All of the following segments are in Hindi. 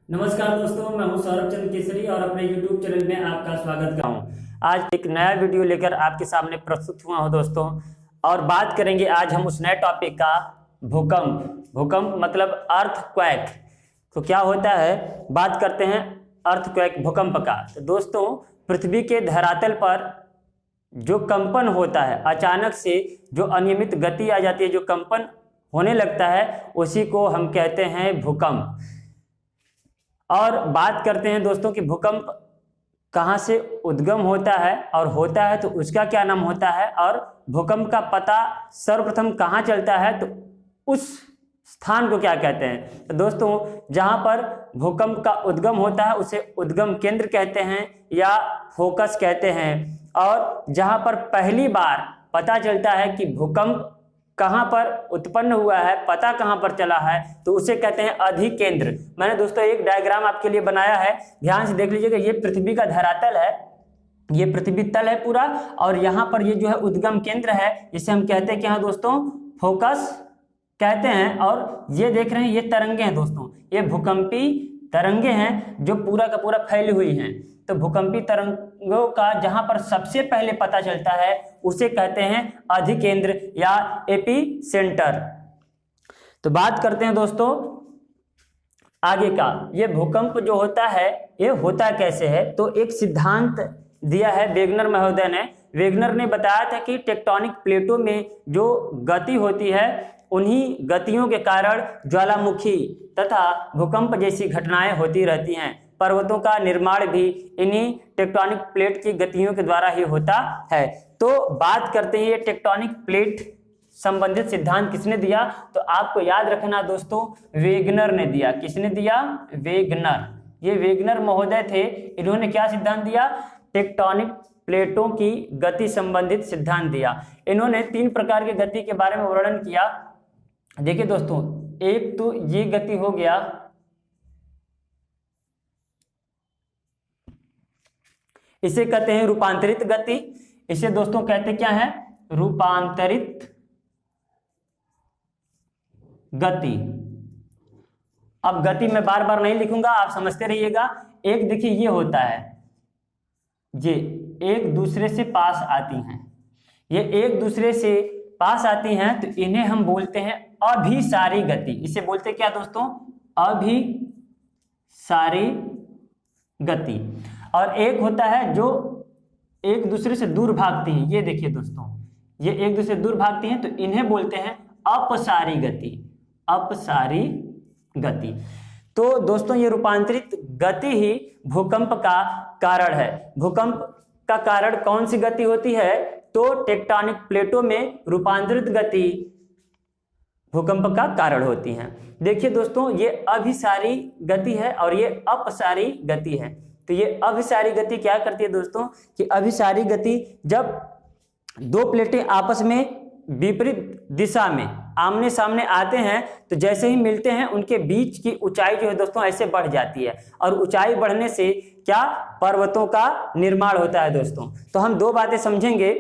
नमस्कार दोस्तों, मैं हूं सौरभ चंद्र केसरी और अपने YouTube चैनल में आपका स्वागत करता हूं। आज एक नया वीडियो लेकर आपके सामने प्रस्तुत हुआ हूं दोस्तों, और बात करेंगे आज हम उस नए टॉपिक का भूकंप। भूकंप मतलब अर्थक्वेक। तो क्या होता है, बात करते हैं अर्थक्वेक भूकंप का। तो दोस्तों, पृथ्वी के धरातल पर जो कंपन होता है, अचानक से जो अनियमित गति आ जाती है, जो कंपन होने लगता है, उसी को हम कहते हैं भूकंप। और बात करते हैं दोस्तों कि भूकंप कहाँ से उद्गम होता है, और होता है तो उसका क्या नाम होता है, और भूकंप का पता सर्वप्रथम कहाँ चलता है, तो उस स्थान को क्या कहते हैं। तो दोस्तों, जहाँ पर भूकंप का उद्गम होता है उसे उद्गम केंद्र कहते हैं या फोकस कहते हैं। और जहाँ पर पहली बार पता चलता है कि भूकंप कहाँ पर उत्पन्न हुआ है, पता कहाँ पर चला है, तो उसे कहते हैं अधिकेंद्र। मैंने दोस्तों एक डायग्राम आपके लिए बनाया है, ध्यान से देख लीजिएगा। ये पृथ्वी का धरातल है, ये पृथ्वी तल है पूरा, और यहाँ पर ये जो है उद्गम केंद्र है, जिसे हम कहते हैं कि हाँ दोस्तों फोकस कहते हैं। और ये देख रहे हैं, ये तरंगे हैं दोस्तों, ये भूकंपी तरंगे हैं जो पूरा का पूरा फैली हुई हैं। तो भूकंपी तरंगों का जहां पर सबसे पहले पता चलता है उसे कहते हैं अधिकेंद्र या एपी सेंटर। तो बात करते हैं दोस्तों आगे का। ये भूकंप जो होता है ये होता कैसे है, तो एक सिद्धांत दिया है वेगनर महोदय ने। वेगनर ने बताया था कि टेक्टोनिक प्लेटों में जो गति होती है, उन्हीं गतियों के कारण ज्वालामुखी तथा भूकंप जैसी घटनाएं होती रहती हैं। पर्वतों का निर्माण भी इन्हीं टेक्टोनिक प्लेट की गतियों के द्वारा ही होता है। तो बात करते हैं ये टेक्टोनिक प्लेट संबंधित सिद्धांत किसने दिया, तो आपको याद रखना दोस्तों, वेगनर ने दिया। किसने दिया? वेगनर। ये वेगनर महोदय थे, इन्होंने क्या सिद्धांत दिया? टेक्टोनिक प्लेटों की गति संबंधित सिद्धांत दिया। इन्होंने 3 प्रकार की गति के बारे में वर्णन किया। देखिए दोस्तों, एक तो ये गति हो गया, इसे कहते हैं रूपांतरित गति। इसे दोस्तों कहते क्या है? रूपांतरित गति। अब गति मैं बार बार नहीं लिखूंगा, आप समझते रहिएगा। एक देखिए ये होता है, ये एक दूसरे से पास आती हैं, ये एक दूसरे से पास आती हैं, तो इन्हें हम बोलते हैं अभिसारी गति। इसे बोलते क्या दोस्तों? अभिसारी गति। और एक होता है जो एक दूसरे से दूर भागती हैं, ये देखिए दोस्तों, ये एक दूसरे से दूर भागती हैं, तो इन्हें बोलते हैं अपसारी गति। अपसारी गति। तो दोस्तों, ये रूपांतरित गति ही भूकंप का कारण है। भूकंप का कारण कौन सी गति होती है? तो टेक्टोनिक प्लेटों में रूपांतरित गति भूकंप का कारण होती है। देखिए दोस्तों, ये अभिसारी गति है और ये अपसारी गति है। तो ये अभिसारी गति क्या करती है दोस्तों, कि अभिसारी गति जब 2 प्लेटें आपस में विपरीत दिशा में आमने सामने आते हैं, तो जैसे ही मिलते हैं उनके बीच की ऊंचाई जो है दोस्तों ऐसे बढ़ जाती है, और ऊंचाई बढ़ने से क्या? पर्वतों का निर्माण होता है दोस्तों। तो हम 2 बातें समझेंगे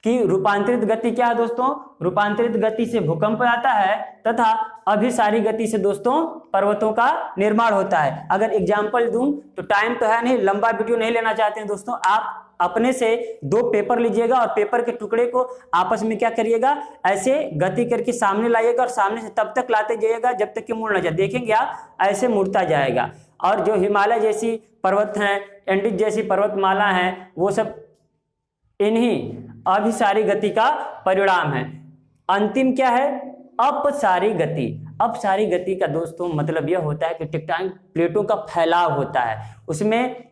कि रूपांतरित गति क्या है दोस्तों? रूपांतरित गति से भूकंप आता है, तथा अभिसारी गति से दोस्तों पर्वतों का निर्माण होता है। अगर एग्जाम्पल दूं तो टाइम तो है नहीं, लंबा वीडियो नहीं लेना चाहते हैं दोस्तों, आप अपने से 2 पेपर लीजिएगा और पेपर के टुकड़े को आपस में क्या करिएगा, ऐसे गति करके सामने लाइएगा, और सामने से तब तक लाते जाइएगा जब तक कि मुड़ ना जाए। देखेंगे आप ऐसे मुड़ता जाएगा। और जो हिमालय जैसी पर्वत हैं, एंडीज जैसी पर्वतमाला हैं, वो सब इन्हीं अभिसारी गति का परिणाम है। अंतिम क्या है? अपसारी गति। अपसारी गति का दोस्तों मतलब यह होता है कि टेक्टोनिक प्लेटों का फैलाव होता है। उसमें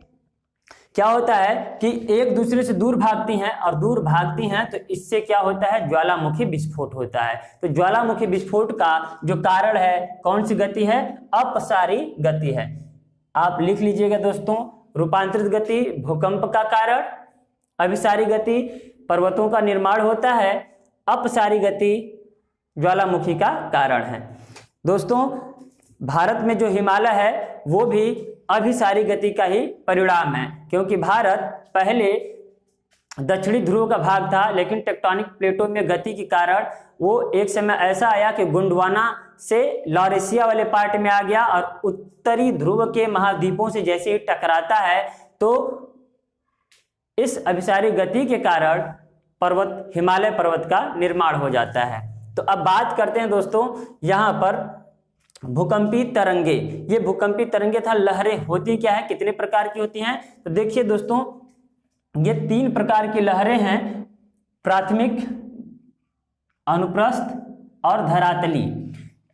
क्या होता है कि एक दूसरे से दूर भागती हैं, और दूर भागती हैं तो इससे क्या होता है? ज्वालामुखी विस्फोट होता है। तो ज्वालामुखी विस्फोट का जो कारण है, कौन सी गति है? अपसारी गति है। आप लिख लीजिएगा दोस्तों, रूपांतरित गति भूकंप का कारण, अभिसारी गति पर्वतों का निर्माण होता है, अपसारी गति ज्वालामुखी का कारण है। दोस्तों, भारत में जो हिमालय है वो भी अभिसारी गति का ही परिणाम है, क्योंकि भारत पहले दक्षिणी ध्रुव का भाग था, लेकिन टेक्टोनिक प्लेटों में गति के कारण वो एक समय ऐसा आया कि गोंडवाना से लॉरेशिया वाले पार्ट में आ गया और उत्तरी ध्रुव के महाद्वीपों से जैसे ही टकराता है तो इस अभिसारी गति के कारण पर्वत, हिमालय पर्वत का निर्माण हो जाता है। तो अब बात करते हैं दोस्तों यहाँ पर भूकंपी तरंगे। ये भूकंपी तरंगे था लहरें होती क्या है, कितने प्रकार की होती हैं? तो देखिए दोस्तों, ये 3 प्रकार की लहरें हैं, प्राथमिक, अनुप्रस्थ और धरातली।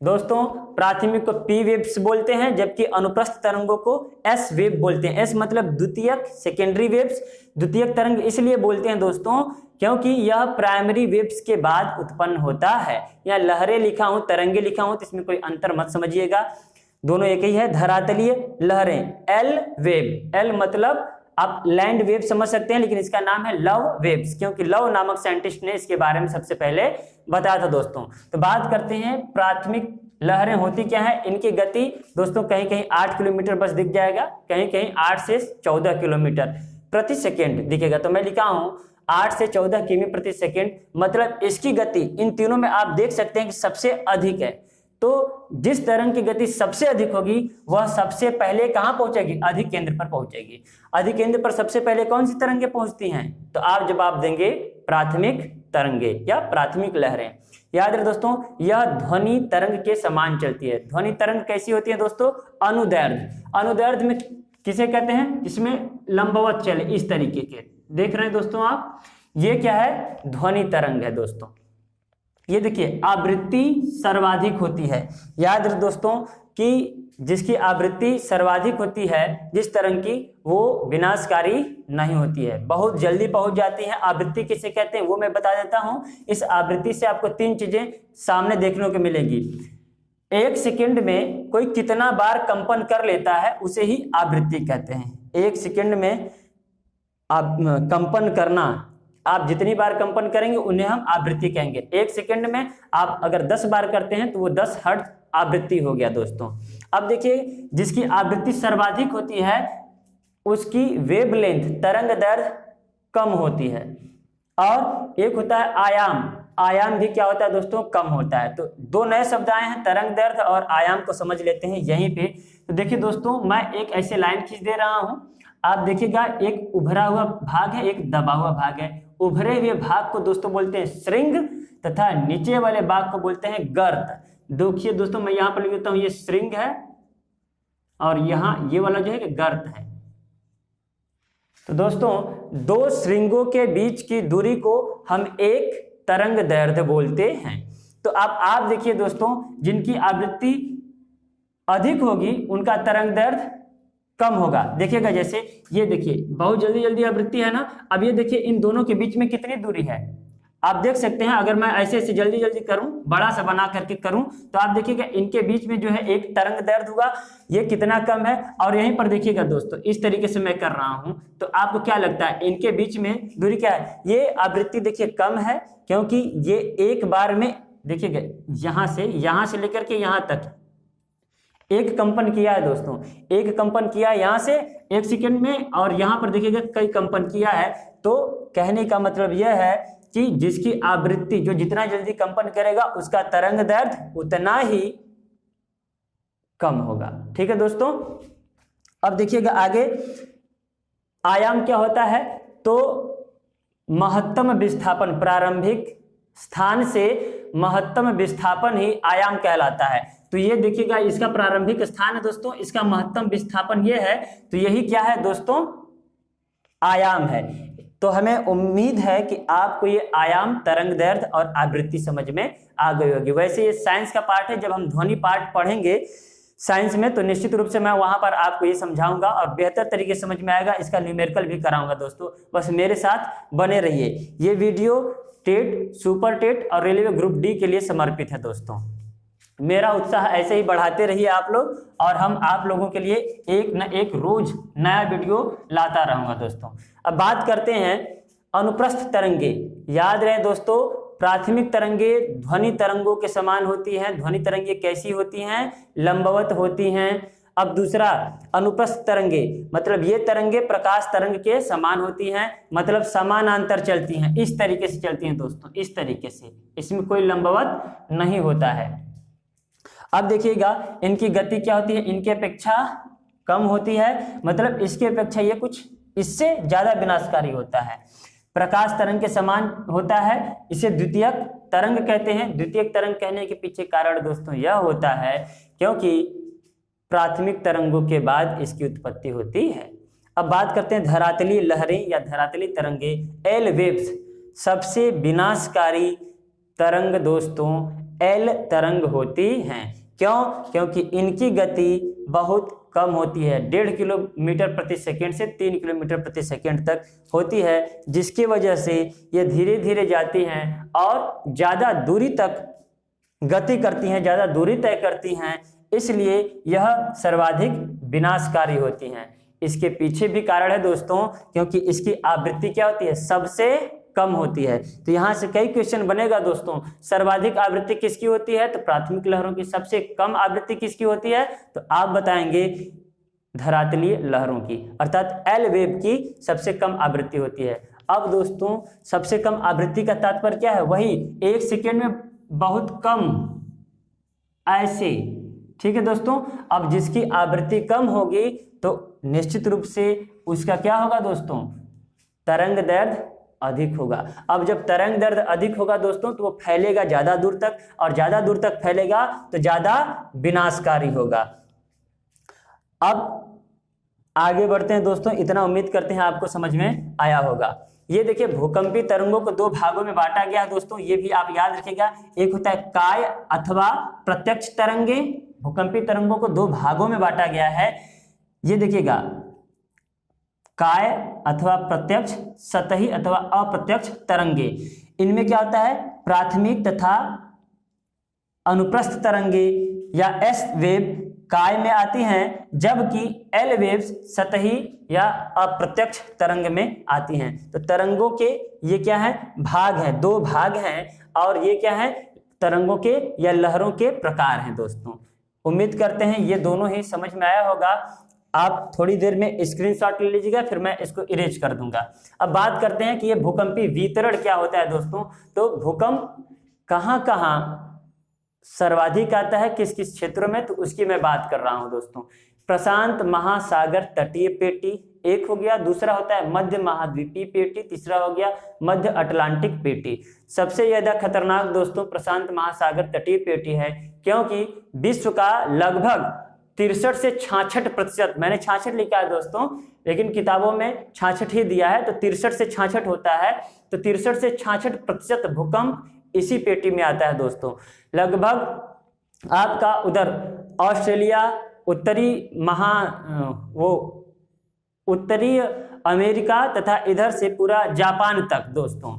दोस्तों प्राथमिक को पी वेव्स बोलते हैं, जबकि अनुप्रस्थ तरंगों को एस वेव बोलते हैं। एस मतलब द्वितीयक, सेकेंडरी वेव्स। द्वितीयक तरंग इसलिए बोलते हैं दोस्तों क्योंकि यह प्राइमरी वेव्स के बाद उत्पन्न होता है। यहाँ लहरें लिखा हूं, तरंगे लिखा हूं, तो इसमें कोई अंतर मत समझिएगा, दोनों एक ही है। धरातलीय लहरें एल वेव, एल मतलब आप लैंड वेव समझ सकते हैं, लेकिन इसका नाम है लव वेव्स, क्योंकि लव नामक साइंटिस्ट ने इसके बारे में सबसे पहले बताया था दोस्तों। तो बात करते हैं प्राथमिक लहरें होती क्या है। इनकी गति दोस्तों कहीं कहीं 8 किलोमीटर बस दिख जाएगा, कहीं कहीं 8 से 14 किलोमीटर प्रति सेकेंड दिखेगा। तो मैं लिखा हूं 8 से 14 किमी प्रति सेकेंड, मतलब इसकी गति इन तीनों में आप देख सकते हैं कि सबसे अधिक है। तो जिस तरंग की गति सबसे अधिक होगी वह सबसे पहले कहां पहुंचेगी? अधिक केंद्र पर पहुंचेगी। अधिक केंद्र पर सबसे पहले कौन सी तरंगे पहुंचती हैं? तो आप जवाब देंगे प्राथमिक तरंगे या प्राथमिक लहरें। याद रहे दोस्तों, यह ध्वनि तरंग के समान चलती है। ध्वनि तरंग कैसी होती है दोस्तों? अनुदैर्ध्य। अनुदैर्ध्य में किसे कहते हैं? जिसमें लंबवत चले, इस तरीके के। देख रहे हैं दोस्तों आप, ये क्या है? ध्वनि तरंग है दोस्तों। ये देखिए आवृत्ति सर्वाधिक होती है। याद रहे दोस्तों कि जिसकी आवृत्ति सर्वाधिक होती है जिस तरंग की, वो विनाशकारी नहीं होती है, बहुत जल्दी पहुंच जाती है। आवृत्ति किसे कहते हैं वो मैं बता देता हूं। इस आवृत्ति से आपको 3 चीजें सामने देखने को मिलेगी। 1 सेकंड में कोई कितना बार कंपन कर लेता है उसे ही आवृत्ति कहते हैं। 1 सेकंड में आप कंपन करना, आप जितनी बार कंपन करेंगे उन्हें हम आवृत्ति कहेंगे। 1 सेकंड में आप अगर 10 बार करते हैं तो वो 10 हर्ट्ज आवृत्ति हो गया दोस्तों। अब देखिए, जिसकी आवृत्ति सर्वाधिक होती है उसकी वेवलेंथ, तरंग दैर्ध्य कम होती है। और एक होता है आयाम, आयाम भी क्या होता है दोस्तों? कम होता है। तो 2 नए शब्द आए हैं, तरंग दैर्ध्य और आयाम को समझ लेते हैं यहीं पे। तो देखिए दोस्तों, मैं एक ऐसे लाइन खींच दे रहा हूं, आप देखिएगा एक उभरा हुआ भाग है, एक दबा हुआ भाग है। उभरे हुए भाग को दोस्तों बोलते हैं श्रृंग तथा नीचे वाले भाग को बोलते हैं गर्त। देखिए दोस्तों, मैं यहां पर लिख देता हूं, ये श्रृंग है और यहां ये वाला जो है कि गर्त है। तो दोस्तों 2 श्रृंगों के बीच की दूरी को हम एक तरंग दैर्ध्य बोलते हैं। तो अब आप देखिए दोस्तों, जिनकी आवृत्ति अधिक होगी उनका तरंग दैर्ध्य कम होगा। देखिएगा जैसे ये देखिए बहुत जल्दी जल्दी आवृत्ति है ना। अब ये देखिए इन दोनों के बीच में कितनी दूरी है, आप देख सकते हैं। अगर मैं ऐसे ऐसे जल्दी जल्दी करूं, बड़ा सा बना करके करूं, तो आप देखिएगा इनके बीच में जो है एक तरंग दैर्ध्य होगा, ये कितना कम है। और यहीं पर देखिएगा दोस्तों, इस तरीके से मैं कर रहा हूं, तो आपको क्या लगता है इनके बीच में दूरी क्या है? ये आवृत्ति देखिए कम है, क्योंकि ये एक बार में देखिएगा यहां से लेकर के यहां तक एक कंपन किया है दोस्तों। एक कंपन किया है यहां से 1 सेकंड में, और यहां पर देखिएगा कई कंपन किया है। तो कहने का मतलब यह है कि जिसकी आवृत्ति जो जितना जल्दी कंपन करेगा उसका तरंग दैर्ध्य उतना ही कम होगा। ठीक है दोस्तों। अब देखिएगा आगे आयाम क्या होता है? तो महत्तम विस्थापन, प्रारंभिक स्थान से महत्तम विस्थापन ही आयाम कहलाता है। तो ये देखिएगा इसका प्रारंभिक स्थान है दोस्तों, इसका महत्तम विस्थापन ये है, तो यही क्या है दोस्तों? आयाम है। तो हमें उम्मीद है कि आपको ये आयाम, तरंग दैर्ध्य और आवृत्ति समझ में आ गई होगी। वैसे ये साइंस का पार्ट है, जब हम ध्वनि पार्ट पढ़ेंगे साइंस में तो निश्चित रूप से मैं वहां पर आपको ये समझाऊंगा और बेहतर तरीके से समझ में आएगा। इसका न्यूमेरिकल भी कराऊंगा दोस्तों, बस मेरे साथ बने रहिए। ये वीडियो टेट, सुपर टेट और रेलवे ग्रुप डी के लिए समर्पित है दोस्तों। मेरा उत्साह ऐसे ही बढ़ाते रहिए आप लोग, और हम आप लोगों के लिए एक न एक रोज नया वीडियो लाता रहूंगा दोस्तों। अब बात करते हैं अनुप्रस्थ तरंगे। याद रहे दोस्तों, प्राथमिक तरंगे ध्वनि तरंगों के समान होती हैं। ध्वनि तरंगे कैसी होती हैं? लंबवत होती हैं। अब दूसरा अनुप्रस्थ तरंगे, मतलब ये तरंगे प्रकाश तरंग के समान होती हैं, मतलब समानांतर चलती हैं। इस तरीके से चलती हैं दोस्तों, इस तरीके से, इसमें कोई लंबवत नहीं होता है। अब देखिएगा इनकी गति क्या होती है, इनकी अपेक्षा कम होती है, मतलब इसकी अपेक्षा ये कुछ इससे ज्यादा विनाशकारी होता है। प्रकाश तरंग के समान होता है, इसे द्वितीयक तरंग कहते हैं। द्वितीयक तरंग कहने के पीछे कारण दोस्तों यह होता है क्योंकि प्राथमिक तरंगों के बाद इसकी उत्पत्ति होती है। अब बात करते हैं धरातलीय लहरें या धरातलीय तरंगे, एल वेव्स। सबसे विनाशकारी तरंग दोस्तों एल तरंग होती हैं। क्यों? क्योंकि इनकी गति बहुत कम होती है, 1.5 किलोमीटर प्रति सेकंड से 3 किलोमीटर प्रति सेकंड तक होती है, जिसकी वजह से ये धीरे धीरे जाती हैं और ज़्यादा दूरी तक गति करती हैं, ज़्यादा दूरी तय करती हैं, इसलिए यह सर्वाधिक विनाशकारी होती हैं। इसके पीछे भी कारण है दोस्तों, क्योंकि इसकी आवृत्ति क्या होती है, सबसे कम होती है। तो यहाँ से कई क्वेश्चन बनेगा दोस्तों, सर्वाधिक आवृत्ति किसकी होती है, तो प्राथमिक लहरों की। सबसे कम आवृत्ति किसकी होती है, तो आप बताएंगे धरातलीय लहरों की, अर्थात एल वेव की सबसे कम आवृत्ति होती है। अब दोस्तों सबसे कम आवृत्ति का तात्पर्य क्या है, वही 1 सेकेंड में बहुत कम, ऐसे, ठीक है दोस्तों। अब जिसकी आवृत्ति कम होगी तो निश्चित रूप से उसका क्या होगा दोस्तों, तरंग दैर्ध्य अधिक होगा। अब जब तरंग दैर्ध्य अधिक होगा दोस्तों तो वो फैलेगा ज्यादा दूर तक, और ज्यादा दूर तक फैलेगा तो ज्यादा विनाशकारी होगा। अब आगे बढ़ते हैं दोस्तों, इतना उम्मीद करते हैं आपको समझ में आया होगा। ये देखिए भूकंपी तरंगों को 2 भागों में बांटा गया है दोस्तों, ये भी आप याद रखिएगा। एक होता है काय अथवा प्रत्यक्ष तरंगे। भूकंपी तरंगों को 2 भागों में बांटा गया है, ये देखिएगा, काय अथवा प्रत्यक्ष, सतही अथवा अप्रत्यक्ष तरंगे। इनमें क्या होता है, प्राथमिक तथा अनुप्रस्थ तरंगे या एस वेव काय में आती हैं, जबकि एल वेव्स सतही या अप्रत्यक्ष तरंग में आती हैं। तो तरंगों के ये क्या है, भाग हैं, 2 भाग हैं, और ये क्या है, तरंगों के या लहरों के प्रकार हैं दोस्तों। उम्मीद करते हैं ये दोनों ही समझ में आया होगा। आप थोड़ी देर में स्क्रीनशॉट ले लीजिएगा, फिर मैं इसको इरेज कर दूंगा। अब बात करते हैं कि ये भूकंपी वितरण क्या होता है दोस्तों। तो भूकंप कहाँ कहाँ सर्वाधिक आता है, किस किस क्षेत्रों में, तो उसकी मैं बात कर रहा हूं दोस्तों। प्रशांत महासागर तटीय पेटी एक हो गया, दूसरा होता है मध्य महाद्वीपीय पेटी, तीसरा हो गया मध्य अटलांटिक पेटी। सबसे ज्यादा खतरनाक दोस्तों प्रशांत महासागर तटीय पेटी है, क्योंकि विश्व का लगभग 63 से 66%, मैंने 66 लिखा है दोस्तों, लेकिन किताबों में 66 ही दिया है, तो 63 से 66 होता है। तो 63 से 66% भूकंप इसी पेटी में आता है दोस्तों। लगभग आपका उधर ऑस्ट्रेलिया, उत्तरी अमेरिका तथा इधर से पूरा जापान तक दोस्तों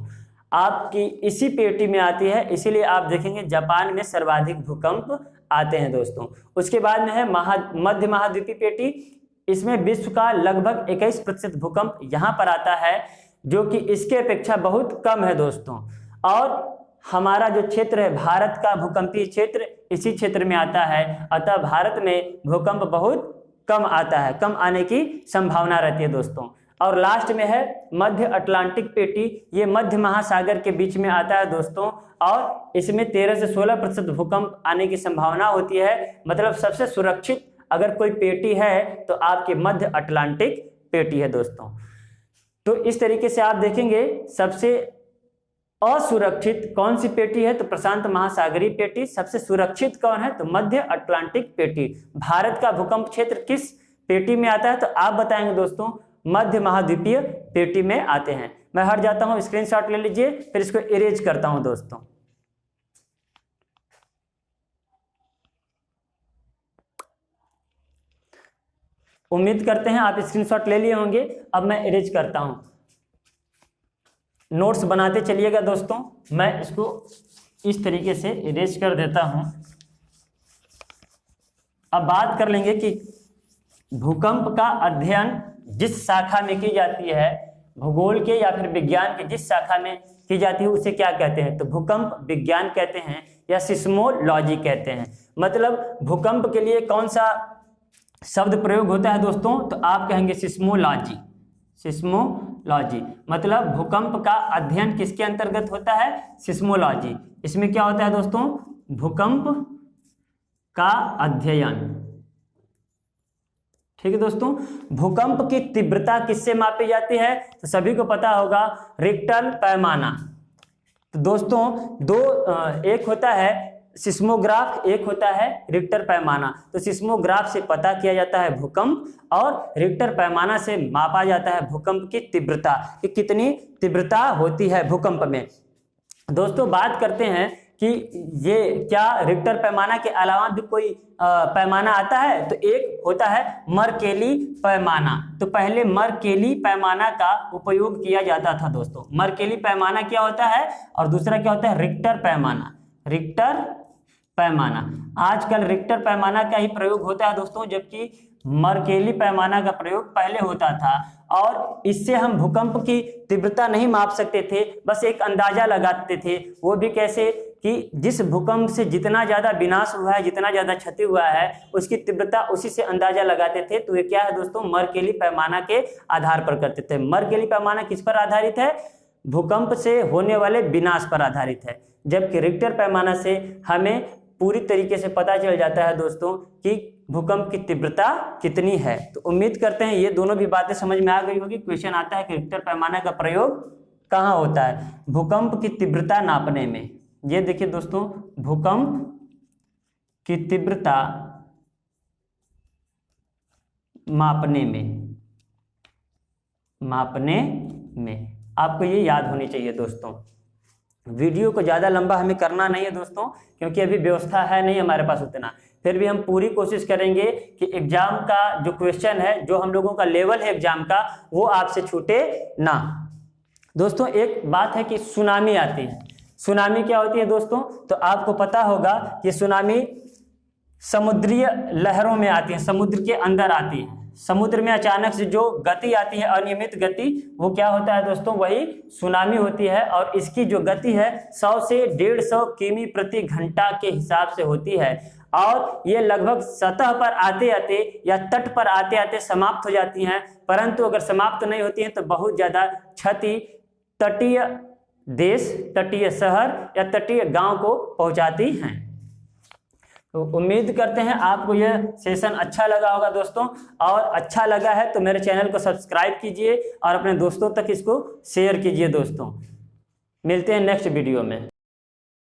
आपकी इसी पेटी में आती है, इसीलिए आप देखेंगे जापान में सर्वाधिक भूकंप आते हैं दोस्तों। उसके बाद में है मध्य महाद्वीपीय पेटी, इसमें विश्व का लगभग 21% भूकंप यहाँ पर आता है, जो कि इसके अपेक्षा बहुत कम है दोस्तों। और हमारा जो क्षेत्र है भारत का भूकंपीय क्षेत्र इसी क्षेत्र में आता है, अतः भारत में भूकंप बहुत कम आता है, कम आने की संभावना रहती है दोस्तों। और लास्ट में है मध्य अटलांटिक पेटी, ये मध्य महासागर के बीच में आता है दोस्तों, और इसमें 13 से 16% भूकंप आने की संभावना होती है। मतलब सबसे सुरक्षित अगर कोई पेटी है तो आपके मध्य अटलांटिक पेटी है दोस्तों। तो इस तरीके से आप देखेंगे सबसे असुरक्षित कौन सी पेटी है, तो प्रशांत महासागरीय पेटी। सबसे सुरक्षित कौन है, तो मध्य अटलांटिक पेटी। भारत का भूकंप क्षेत्र किस पेटी में आता है, तो आप बताएंगे दोस्तों मध्य महाद्वीपीय पेटी में आते हैं। मैं हट जाता हूं, स्क्रीनशॉट ले लीजिए, फिर इसको इरेज करता हूं दोस्तों। उम्मीद करते हैं आप स्क्रीनशॉट ले लिए होंगे। अब मैं इरेज करता हूं, नोट्स बनाते चलिएगा दोस्तों। मैं इसको इस तरीके से इरेज कर देता हूं। अब बात कर लेंगे कि भूकंप का अध्ययन जिस शाखा में की जाती है, भूगोल के या फिर विज्ञान के जिस शाखा में की जाती है उसे क्या कहते हैं, तो भूकंप विज्ञान कहते हैं या सिस्मोलॉजी कहते हैं। मतलब भूकंप के लिए कौन सा शब्द प्रयोग होता है दोस्तों, तो आप कहेंगे सिस्मोलॉजी। सिस्मोलॉजी मतलब भूकंप का अध्ययन किसके अंतर्गत होता है, सिस्मोलॉजी। इसमें क्या होता है दोस्तों, भूकंप का अध्ययन। ठीक है दोस्तों, भूकंप की तीव्रता किससे मापी जाती है? तो सभी को पता होगा, रिक्टर पैमाना। तो दोस्तों एक होता है सिस्मोग्राफ, एक होता है रिक्टर पैमाना। तो सिस्मोग्राफ से पता किया जाता है भूकंप, और रिक्टर पैमाना से मापा जाता है भूकंप की तीव्रता, कि कितनी तीव्रता होती है भूकंप में। दोस्तों बात करते हैं कि ये क्या रिक्टर पैमाना के अलावा भी कोई पैमाना आता है? तो एक होता है मर्केली पैमाना। तो पहले मर्केली पैमाना का उपयोग किया जाता था दोस्तों। मर्केली पैमाना क्या होता है, और दूसरा क्या होता है? रिक्टर पैमाना। रिक्टर पैमाना, आजकल रिक्टर पैमाना का ही प्रयोग होता है दोस्तों, जबकि मर्केली पैमाना का प्रयोग पहले होता था। और इससे हम भूकंप की तीव्रता नहीं माप सकते थे, बस एक अंदाजा लगाते थे। वो भी कैसे? कि जिस भूकंप से जितना ज्यादा विनाश हुआ है, जितना ज्यादा क्षति हुआ है, उसकी तीव्रता उसी से अंदाजा लगाते थे। तो ये क्या है दोस्तों? मर्केली पैमाना के आधार पर करते थे। मर्केली पैमाना किस पर आधारित है? भूकंप से होने वाले विनाश पर आधारित है। जबकि रिक्टर पैमाना से हमें पूरी तरीके से पता चल जाता है दोस्तों कि भूकंप की तीव्रता कितनी है। तो उम्मीद करते हैं ये दोनों भी बातें समझ में आ गई होगी। क्वेश्चन आता है कि रिक्टर पैमाना का प्रयोग कहाँ होता है? भूकंप की तीव्रता नापने में। ये देखिए दोस्तों, भूकंप की तीव्रता मापने में आपको ये याद होनी चाहिए दोस्तों। वीडियो को ज़्यादा लंबा हमें करना नहीं है दोस्तों, क्योंकि अभी व्यवस्था है नहीं हमारे पास उतना। फिर भी हम पूरी कोशिश करेंगे कि एग्जाम का जो क्वेश्चन है, जो हम लोगों का लेवल है एग्जाम का, वो आपसे छूटे ना। दोस्तों एक बात है कि सुनामी आती है। सुनामी क्या होती है दोस्तों? तो आपको पता होगा कि सुनामी समुद्रीय लहरों में आती है, समुद्र के अंदर आती है। समुद्र में अचानक से जो गति आती है, अनियमित गति, वो क्या होता है दोस्तों? वही सुनामी होती है। और इसकी जो गति है 100 से 150 किमी प्रति घंटा के हिसाब से होती है। और ये लगभग सतह पर आते आते या तट पर आते आते समाप्त हो जाती हैं। परंतु अगर समाप्त नहीं होती हैं तो बहुत ज्यादा क्षति तटीय देश, तटीय शहर या तटीय गांव को पहुंचाती हैं। तो उम्मीद करते हैं आपको यह सेशन अच्छा लगा होगा दोस्तों, और अच्छा लगा है तो मेरे चैनल को सब्सक्राइब कीजिए और अपने दोस्तों तक इसको शेयर कीजिए दोस्तों। मिलते हैं नेक्स्ट वीडियो में।